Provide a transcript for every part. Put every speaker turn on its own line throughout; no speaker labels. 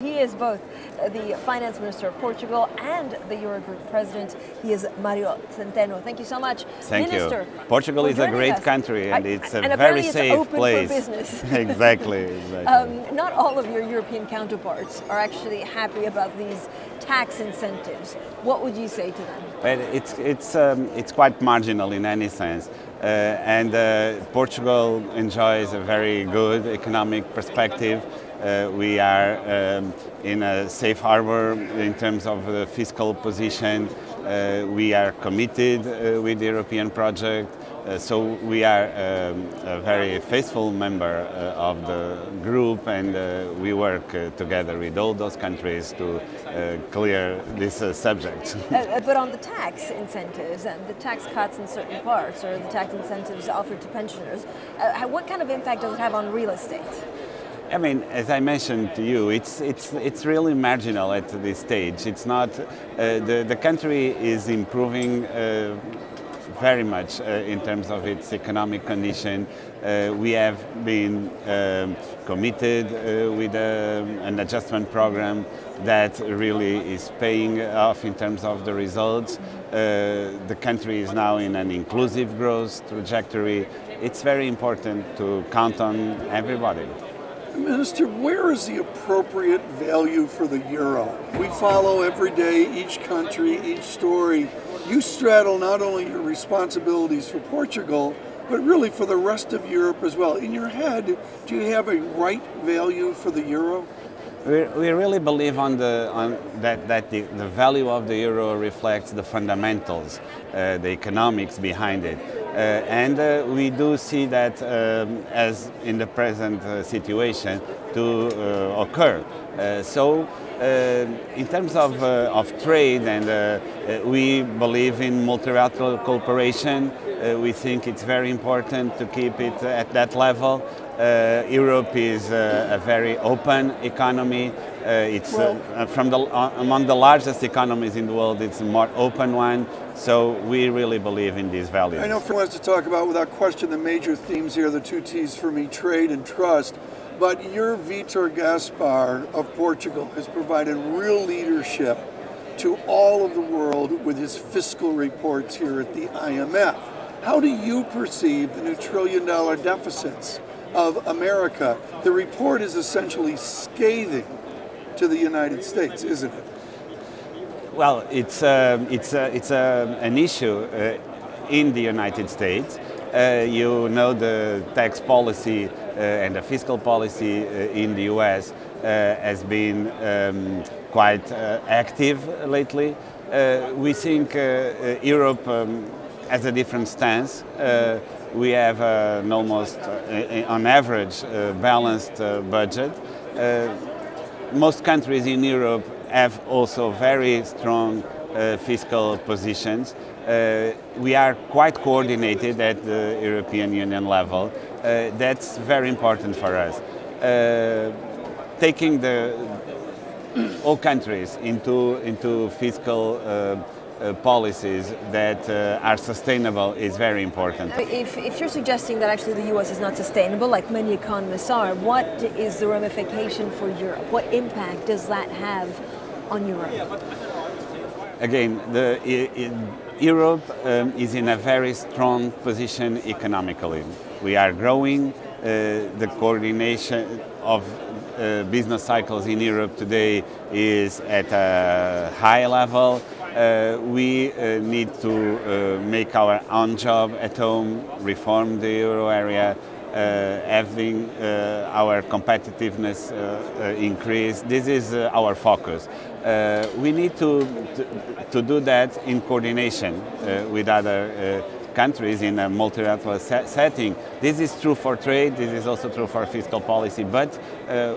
He is both the finance minister of Portugal and the Eurogroup president. He is Mario Centeno. Thank you so much,
Thank
Minister.
you. Portugal is a great country and it's a very safe place.
For business.
Exactly.
Not all of your European counterparts are actually happy about these tax incentives. What would you say to them?
But it's quite marginal in any sense. Portugal enjoys a very good economic perspective. We are in a safe harbor in terms of the fiscal position. We are committed with the European project. So we are a very faithful member of the group, and we work together with all those countries to clear this subject.
But on the tax incentives and the tax cuts in certain parts, or the tax incentives offered to pensioners, what kind of impact does it have on real estate?
I mean, as I mentioned to you, it's really marginal at this stage. It's not the country is improving very much in terms of its economic condition. We have been committed with an adjustment program that really is paying off in terms of the results. The country is now in an inclusive growth trajectory. It's very important to count on everybody.
Minister, where is the appropriate value for the euro? We follow every day each country, each story. You straddle not only your responsibilities for Portugal, but really for the rest of Europe as well. In your head, do you have a right value for the euro?
We really believe that the value of the euro reflects the fundamentals, the economics behind it. We do see that as in the present situation to occur. In terms of trade, we believe in multilateral cooperation. We think it's very important to keep it at that level. Europe is a very open economy. It's among the largest economies in the world. It's a more open one. So we really believe in these values.
I know Phil wants to talk about, without question, the major themes here, the two T's for me, trade and trust. But your Vito Gaspars of Portugal has provided real leadership to all of the world with his fiscal reports here at the IMF. How do you perceive the new $1 trillion deficits of America? The report is essentially scathing to the United States, isn't it?
Well, it's an issue in the United States. You know, the tax policy and the fiscal policy in the US has been quite active lately. We think Europe has a different stance. We have an almost, on average, balanced budget. Most countries in Europe have also very strong fiscal positions. We are quite coordinated at the European Union level. That's very important for us. Taking all countries into fiscal policies that are sustainable is very important.
If you're suggesting that actually the US is not sustainable, like many economists are, what is the ramification for Europe? What impact does that have on Europe?
Again, Europe is in a very strong position economically. We are growing. The coordination of business cycles in Europe today is at a high level. We need to make our own job at home, reform the euro area, having our competitiveness increase. This is our focus. We need to do that in coordination with other countries in a multilateral setting. This is true for trade, this is also true for fiscal policy, but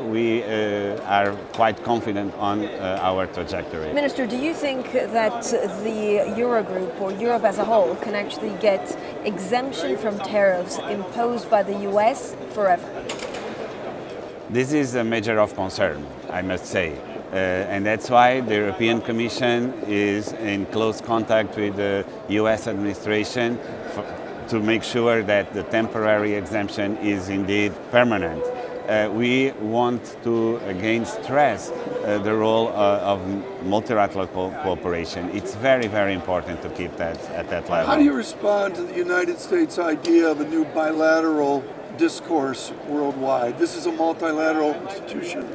we are quite confident on our trajectory.
Minister, do you think that the Eurogroup or Europe as a whole can actually get exemption from tariffs imposed by the US forever?
This is a matter of concern, I must say. And that's why the European Commission is in close contact with the US administration to make sure that the temporary exemption is indeed permanent. we want to again stress the role of multilateral cooperation. It's very, very important to keep that at that level.
How do you respond to the United States idea of a new bilateral discourse worldwide? This is a multilateral institution.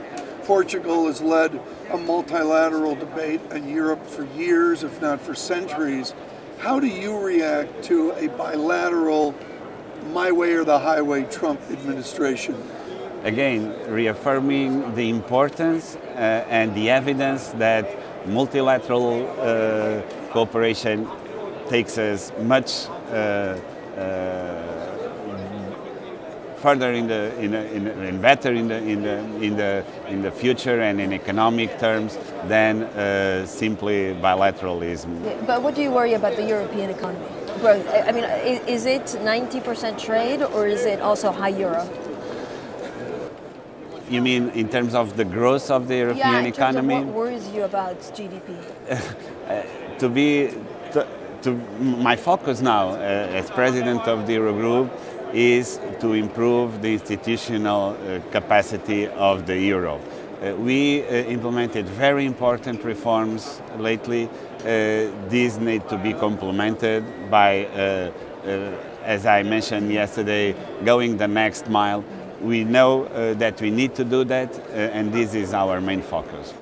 Portugal has led a multilateral debate in Europe for years, if not for centuries. How do you react to a bilateral, my way or the highway Trump administration?
Again, reaffirming the importance and the evidence that multilateral cooperation takes us much further in better in the future and in economic terms than simply bilateralism.
But what do you worry about the European economy growth? I mean, is it 90% trade or is it also high euro?
You mean in terms of the growth of the European economy?
What worries you about GDP?
My focus now as president of the Eurogroup is to improve the institutional capacity of the euro. We implemented very important reforms lately. These need to be complemented by, as I mentioned yesterday, going the next mile. We know that we need to do that, and this is our main focus.